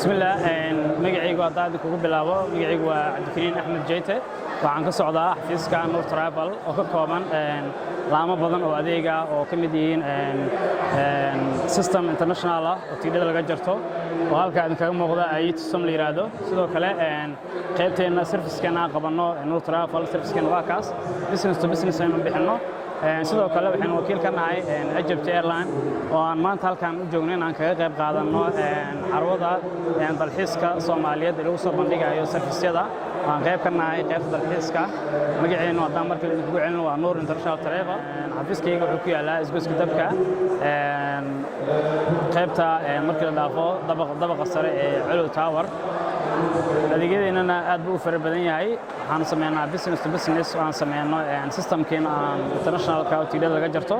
بسم الله magacaygu hadda kugu bilaabo magacaygu waa Cabdikariin Axmed Jeyte waxaan ka socdaa xafiiska Nur Travel oo ka kooban laamo badan oo adeega oo ka mid yihiin system international ah oo tigidhada laga jarto oo halka aan kaga muuqda ayit som la yiraahdo sidoo kale qaybteena service-kana qabano Nur Travel service-kana waa kaas business to business aynu bixino sidoo kale waxaan wakiil ka nahay Egypt Airline oo aan maanta halkaan u joogno inaan kaga qayb qaadano carwada dalxiiska Soomaaliyeed ee lagu soo bandhigayo service-yada aan qayb ka nahay qaybta dalxiiska magaceena hadda markii ugu celin waa Nur International Travel xafiiskayga wuxuu ku yaalaa isgoyska dabka qaybta markii la dhaafo dabaqa sare ee Culu Tower adeegyadeenana aad buu u fara badan yahay waxaan sameeynaa business to business aan sameeyno systemkeena international ka tigidhada laga jarto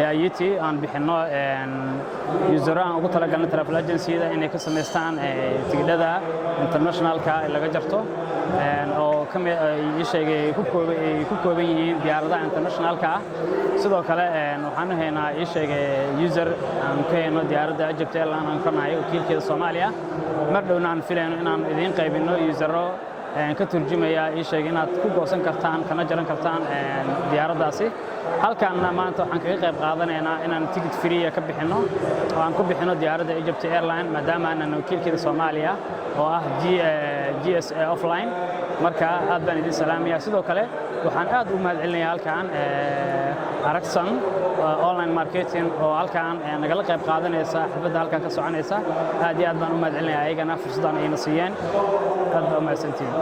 ee ayit aan bixino useraan ugu talagalnay travel agency-da inay ka sameystaan tigidhada international ka laga jarto oo kamid ay sheegay ku kooban yihiin diyaaradaha international ka sidoo kale waxaan haynaa ay sheegay user aan ka hayno diyaaradda Egypt Airline aan ka nahay wakiilkeeda Soomaaliya mar dhowna aan filayno inaan idin qaybino usero ka turjumaya ay sheegay inaad ku goosan kartaan kana jaran kartaan diyaaraddaasi halkaan maanta waxaan kaga qayb qaadanaynaa inaan ticket free ka bixino oo aan ku bixino diyaaradda Egypt Airline maadaama aan wakiilkeeda Soomaaliya oo ah GSA offline marka aad baan idin salaamayaa sidoo kale waxaan aad u mahadcelinayaa halkaan Aragsan online marketing oo halkaan nagala qayb qaadanaysa xafladda halkaan ka soconaysa aad iyo aad baan u mahadcelinayaa ayagana fursadan ayna siiyeen aad baa u mahadsantihiin